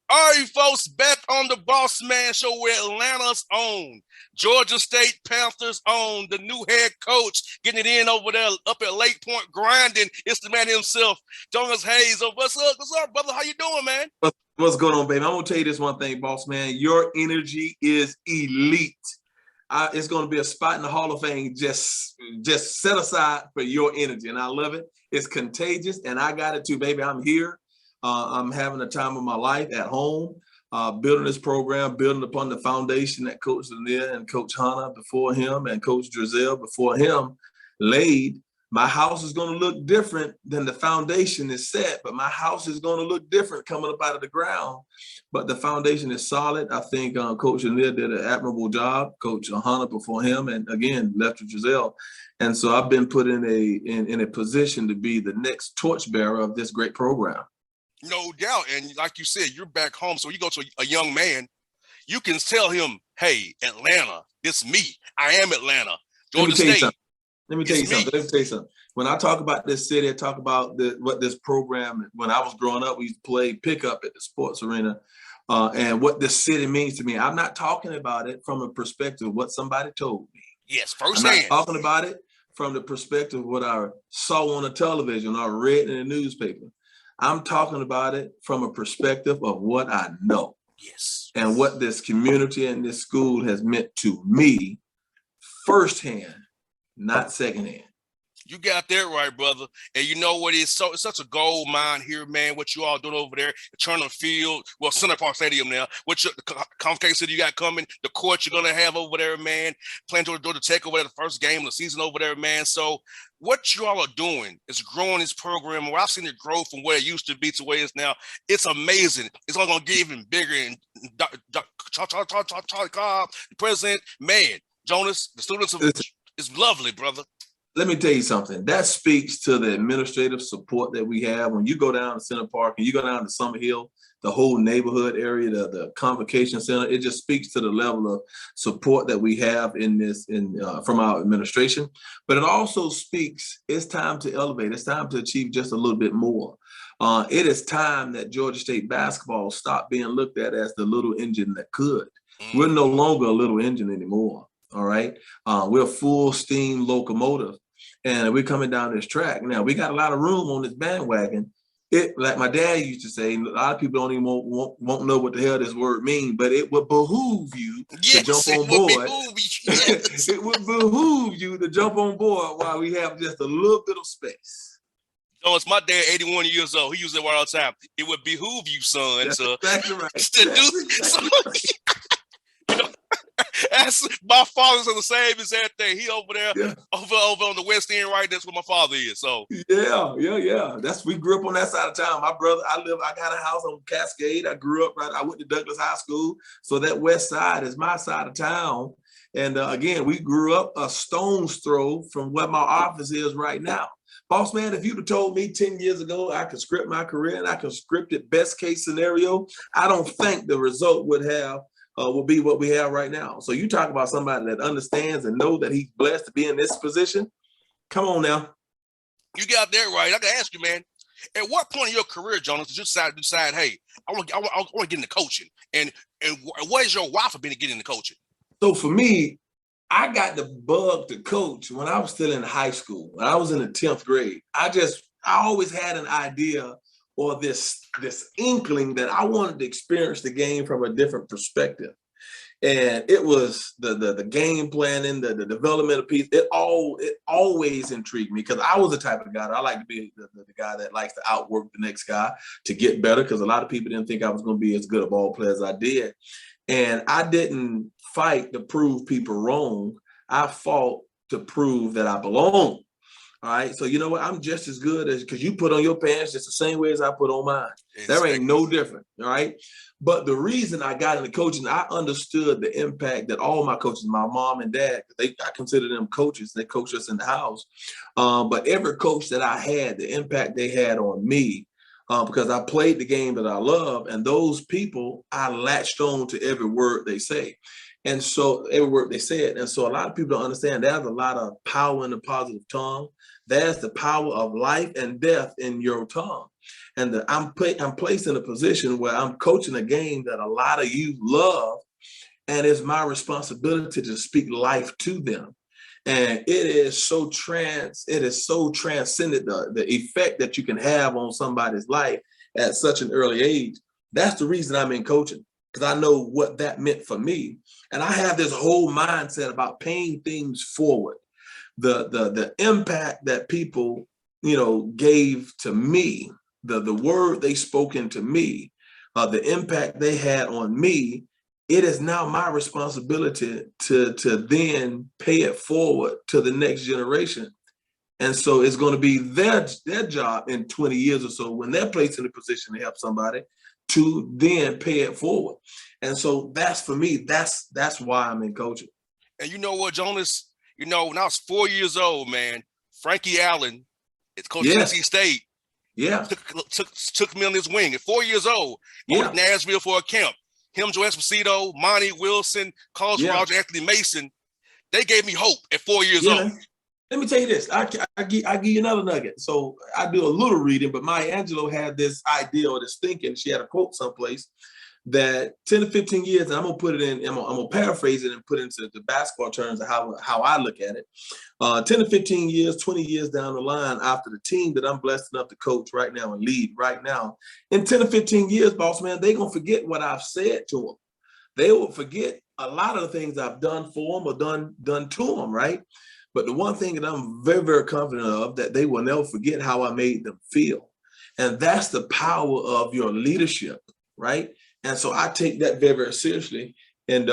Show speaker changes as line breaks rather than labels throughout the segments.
All right, folks, back on the Bossman Show where Atlanta's own, Georgia State Panthers own, the new head coach getting it in over there up at Lake Point grinding. It's the man himself, Jonas Hayes. So what's up? What's up, brother? How you doing, man?
What's going on, baby? I'm gonna tell you this one thing, boss man. Your energy is elite. It's gonna be a spot in the Hall of Fame just set aside for your energy, and I love it. It's contagious, and I got it too, baby. I'm here. I'm having the time of my life at home, building this program, building upon the foundation that Coach Lanier and Coach Hanna before him and Coach Drizel before him laid. My house is going to look different than the foundation is set, but my house is going to look different coming up out of the ground. But the foundation is solid. I think Coach Lanier did an admirable job. Coach Hanna before him, and again, Lefty Drizel. And so I've been put in a position to be the next torchbearer of this great program.
No doubt. And like you said, you're back home. So you go to a young man, you can tell him, hey, Atlanta, it's me. I am Atlanta. Georgia State.
Let me tell you something. When I talk about this city, I talk about what this program, when I was growing up, we used to play pickup at the sports arena, and what this city means to me. I'm not talking about it from a perspective of what somebody told me.
Yes, firsthand.
I'm not talking about it from the perspective of what I saw on the television or read in the newspaper. I'm talking about it from a perspective of what I know.
Yes.
And what this community and this school has meant to me firsthand, not secondhand.
You got that right, brother. And you know what? It's such a gold mine here, man. What you all doing over there? Turner Field, well, Center Park Stadium now. What the convocation you got coming? The court you're gonna have over there, man. Playing Georgia Tech over there, the first game of the season over there, man. So what you all are doing is growing this program. Where I've seen it grow from where it used to be to where it is now. It's amazing. It's only gonna get even bigger. And Charlie Cobb, the president, man, Jonas, the students of it's lovely, brother.
Let me tell you something. That speaks to the administrative support that we have. When you go down to Center Park and you go down to Summer Hill, the whole neighborhood area, the convocation center, it just speaks to the level of support that we have from our administration. But it also speaks, it's time to elevate. It's time to achieve just a little bit more. It is time that Georgia State basketball stop being looked at as the little engine that could. We're no longer a little engine anymore. All right. We're a full steam locomotive. And we're coming down this track. Now, we got a lot of room on this bandwagon. Like my dad used to say, a lot of people don't even won't know what the hell this word means, but it would behoove you to jump on board. It would behoove you to jump on board while we have just a little bit of space.
No, it's my dad, 81 years old. He uses it all the time. It would behoove you, son,
That's exactly right.
to do. That's my father's the same exact thing. He over there, over on the West End, right? That's where my father is. So
yeah. We grew up on that side of town. My brother, I got a house on Cascade. I grew up right. I went to Douglas High School, so that West Side is my side of town. And again, we grew up a stone's throw from where my office is right now. Boss man, if you'd have told me 10 years ago I could script my career and I could script it best case scenario, I don't think the result would be what we have right now. So you talk about somebody that understands and know that he's blessed to be in this position. Come on now.
You got that right. I can ask you, man. At what point in your career, Jonas, did you decide, hey, I want to get into coaching? And what is your why for being to get into coaching?
So for me, I got the bug to coach when I was still in high school. When I was in the 10th grade, I always had an idea or this inkling that I wanted to experience the game from a different perspective. And it was the game planning, the developmental piece. It always intrigued me because I was the type of guy that I like to be the guy that likes to outwork the next guy to get better, because a lot of people didn't think I was going to be as good a ball player as I did. And I didn't fight to prove people wrong. I fought to prove that I belong. All right. So you know what? I'm just as good as, because you put on your pants just the same way as I put on mine. There ain't no different. All right. But the reason I got into coaching, I understood the impact that all my coaches, my mom and dad, I consider them coaches. They coach us in the house. But every coach that I had, the impact they had on me, because I played the game that I love, and those people, I latched on to every word they say. And so every word they said. And so a lot of people don't understand there's a lot of power in the positive tongue. There's the power of life and death in your tongue. and I'm placed in a position where I'm coaching a game that a lot of you love, and it's my responsibility to speak life to them. And it is so transcendent, the effect that you can have on somebody's life at such an early age. That's the reason I'm in coaching, because I know what that meant for me. And I have this whole mindset about paying things forward. The impact that people, gave to me, the word they spoke into me, the impact they had on me, it is now my responsibility to then pay it forward to the next generation. And so it's going to be their job in 20 years or so, when they're placed in a position to help somebody, to then pay it forward. And so that's, for me, that's why I'm in coaching.
And you know what, Jonas? When I was 4 years old, man, Frankie Allen, it's coach Tennessee State.
Yeah.
Took me on his wing at 4 years old. Went to Nashville for a camp. Him, Joe Esposito, Monty Wilson, Carlos Roger, Anthony Mason. They gave me hope at 4 years old.
Let me tell you this. I give you another nugget. So I do a little reading, but Maya Angelou had this idea or this thinking. She had a quote someplace that 10 to 15 years, and I'm gonna put it in, I'm gonna paraphrase it and put it into the basketball terms of how I look at it. 10 to 15 years, 20 years down the line, after the team that I'm blessed enough to coach right now and lead right now, in 10 to 15 years, boss man, they're gonna forget what I've said to them. They will forget a lot of the things I've done for them or done to them, right? But the one thing that I'm very, very confident of, that they will never forget how I made them feel. And that's the power of your leadership, right? And so I take that very, very seriously. And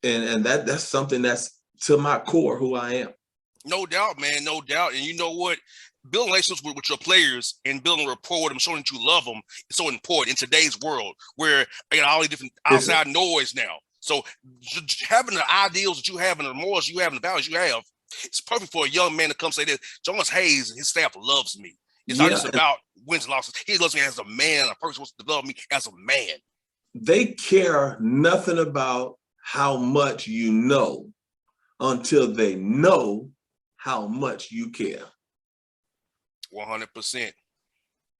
that's something that's to my core, who I am.
No doubt, man, no doubt. And you know what? Building relationships with your players and building a rapport with them, showing that you love them, is so important in today's world, where I got all these different outside noise now. So having the ideals that you have and the morals you have and the values you have, it's perfect for a young man to come say this. Jonas Hayes and his staff loves me. It's not just about wins and losses. He loves me as a man. A person wants to develop me as a man.
They care nothing about how much you know until they know how much you care.
100%.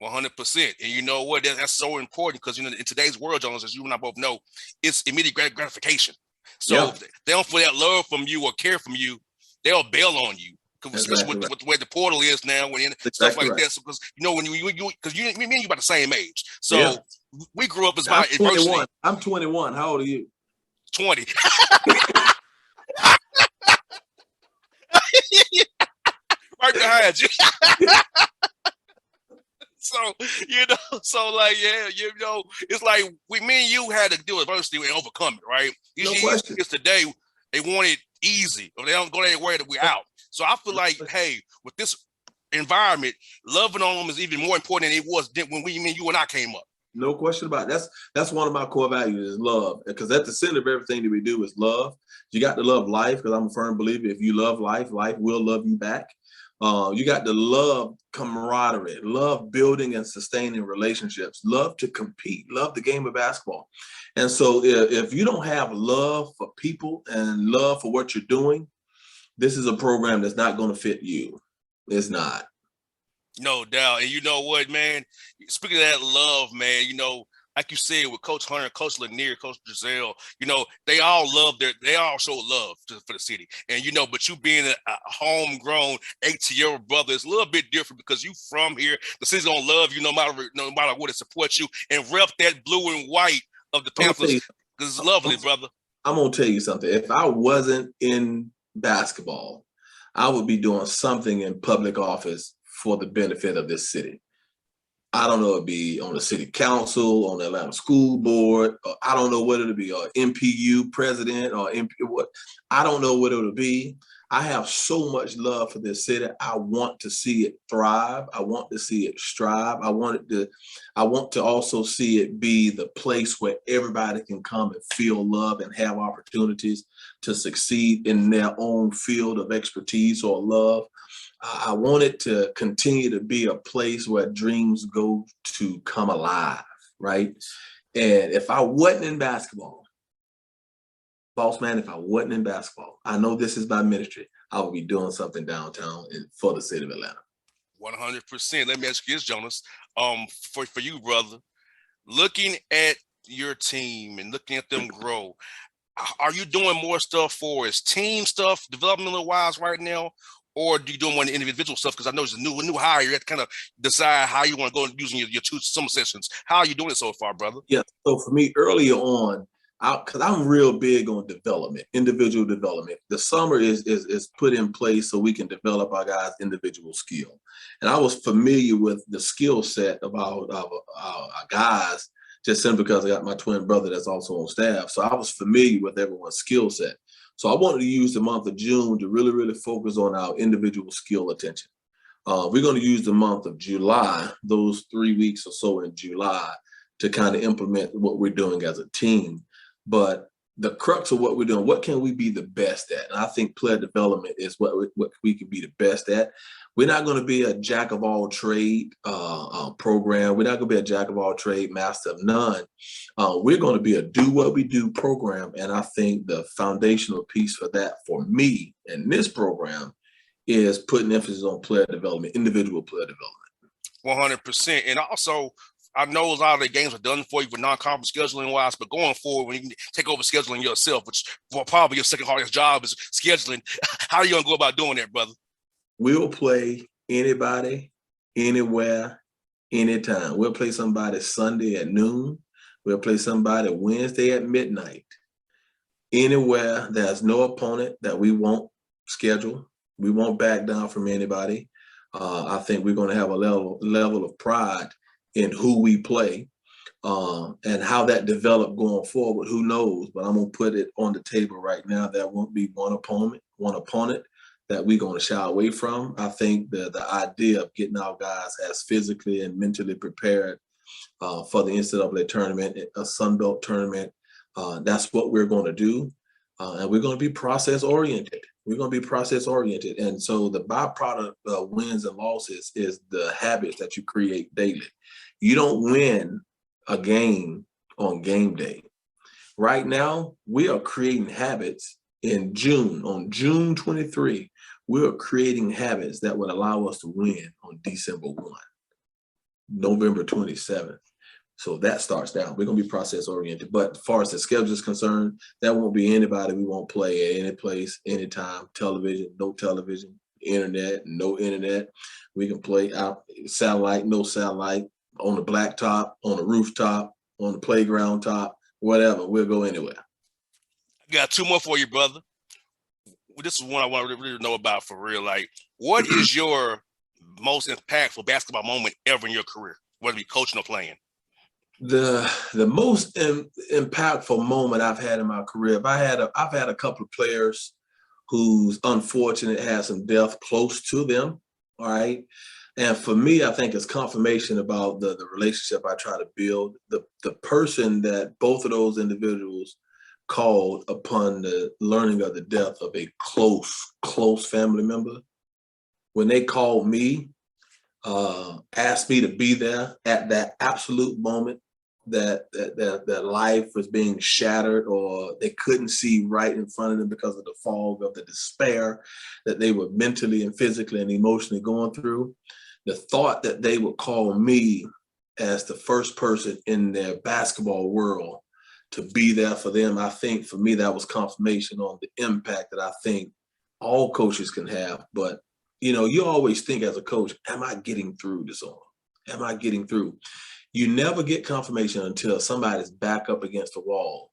100%. And you know what? That's so important, because in today's world, Jonas, as you and I both know, it's immediate gratification. So if they don't feel that love from you or care from you, they'll bail on you. Especially with the way the portal is now, stuff like that. So, because when because me and you about the same age, so we grew up as by adversity.
I'm 21. How old are you?
20. Right behind you. So it's like me and you had to deal with adversity and overcome it, right?
No question.
It's today they want it easy, or they don't go anywhere that we're out. So I feel like, hey, with this environment, loving on them is even more important than it was when you and I came up.
No question about it. That's one of my core values, is love. Because at the center of everything that we do is love. You got to love life, because I'm a firm believer, if you love life, life will love you back. You got to love camaraderie, love building and sustaining relationships, love to compete, love the game of basketball. And so if you don't have love for people and love for what you're doing, this is a program that's not going to fit you. It's not.
No doubt. And you know what, man? Speaking of that love, man, like you said, with Coach Hunter, Coach Lanier, Coach Giselle, they all show love for the city. And, but you being a homegrown 18-year-old brother, it's a little bit different, because you from here. The city's going to love you no matter what, it support you, and rep that blue and white of the Panthers, because it's lovely, brother.
I'm going to tell you something. If I wasn't in basketball, I would be doing something in public office for the benefit of this city. I don't know, it'd be on the city council, on the Atlanta school board. I don't know what it'll be, or MPU president, or what. I don't know what it'll be. I have so much love for this city. I want to see it thrive. I want to see it strive. I want to also see it be the place where everybody can come and feel love and have opportunities to succeed in their own field of expertise or love. I want it to continue to be a place where dreams go to come alive, right? And if I wasn't in basketball, Bossman, if I wasn't in basketball, I know this is my ministry, I would be doing something downtown for the city of Atlanta.
100%. Let me ask you this, Jonas. For you, brother, looking at your team and looking at them grow, are you doing more stuff for his team stuff, developmental wise, right now, or do you do more individual stuff? Because I know it's a new hire. You have to kind of decide how you want to go using your two summer sessions. How are you doing it so far, brother?
Yeah. So for me, earlier on, because I'm real big on development, individual development. The summer is put in place so we can develop our guys' individual skill. And I was familiar with the skill set of our guys just simply because I got my twin brother that's also on staff. So I was familiar with everyone's skill set. So I wanted to use the month of June to really, really focus on our individual skill attention. We're going to use the month of July, those 3 weeks or so in July, to kind of implement what we're doing as a team. But the crux of what we're doing, what can we be the best at? And I think player development is what we can be the best at. We're not going to be a jack of all trade program. We're not going to be a jack of all trade, master of none. We're going to be a do what we do program. And I think the foundational piece for that for me in this program is putting emphasis on player development, individual player development.
100%. And also, I know a lot of the games are done for you for non-conference scheduling wise, but going forward, when you can take over scheduling yourself, which probably your second hardest job is scheduling, how are you going to go about doing that, brother?
We'll play anybody, anywhere, anytime. We'll play somebody Sunday at noon. We'll play somebody Wednesday at midnight. Anywhere, there's no opponent that we won't schedule. We won't back down from anybody. I think we're going to have a level of pride in who we play, and how that developed going forward, who knows? But I'm going to put it on the table right now. There won't be one opponent that we're going to shy away from. I think the idea of getting our guys as physically and mentally prepared for the NCAA tournament, a Sun Belt tournament, that's what we're going to do. And we're going to be process oriented. We're going to be process oriented. And so the byproduct of wins and losses is the habits that you create daily. You don't win a game on game day. Right now, we are creating habits in June. On June 23, we are creating habits that would allow us to win on December 1, November 27th. So that starts down. We're going to be process oriented. But as far as the schedule is concerned, that won't be anybody we won't play at any place, anytime, television, no television, internet, no internet. We can play out satellite, no satellite, on the blacktop, on the rooftop, on the playground top, whatever. We'll go anywhere.
I got two more for you, brother. This is one I want to really know about for real. Like, what is your most impactful basketball moment ever in your career, whether it be coaching or playing?
The most impactful moment I've had in my career, I've had a couple of players who's unfortunate had some death close to them. All right. And for me, I think it's confirmation about the relationship I try to build. The person that both of those individuals called upon the learning of the death of a close family member, when they called me, asked me to be there at that absolute moment that life was being shattered, or they couldn't see right in front of them because of the fog of the despair that they were mentally and physically and emotionally going through. The thought that they would call me as the first person in their basketball world to be there for them, I think for me, that was confirmation on the impact that I think all coaches can have. But, you always think as a coach, am I getting through this on? Am I getting through? You never get confirmation until somebody's back up against the wall.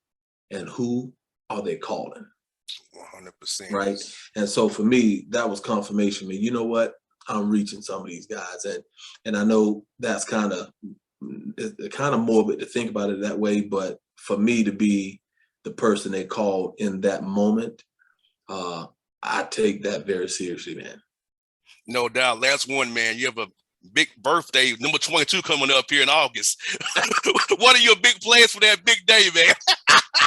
And who are they calling?
100%.
Right? And so for me, that was confirmation. You know what? I'm reaching some of these guys. And I know that's kind of morbid to think about it that way. But for me to be the person they called in that moment, I take that very seriously, man.
No doubt. Last one, man. You have a big birthday, number 22, coming up here in August. What are your big plans for that big day, man?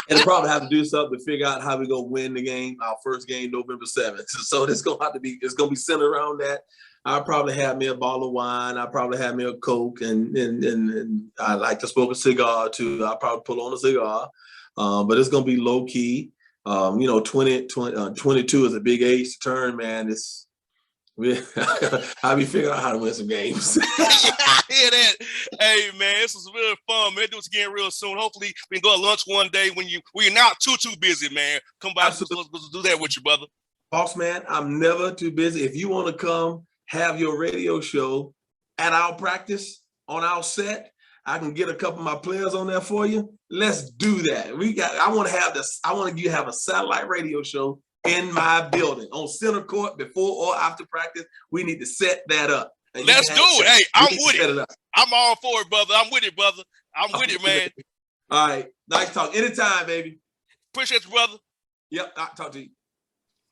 And probably have to do something to figure out how we're gonna win the game, our first game, November 7th. So it's gonna be centered around that. I'll probably have me a bottle of wine. I'll probably have me a Coke, and I like to smoke a cigar too. I'll probably pull on a cigar, but it's gonna be low key. 22 is a big age to turn, man. I'll be figuring out how to win some games.
I hear that. Hey man, this was really fun, man. Do this again real soon. Hopefully we can go to lunch one day when you're not too busy, man. Come by, let's do that with you, brother.
Bossman, I'm never too busy. If you want to come have your radio show at our practice on our set, I can get a couple of my players on there for you. Let's do that. I want to have a satellite radio show in my building on center court before or after practice. We need to set that up.
Let's do it. Hey, I'm with it. I'm all for it, brother. I'm with it, brother. I'm with it, man.
All right. Nice talk. Anytime, baby.
Appreciate you, brother.
Yep. I'll talk to you.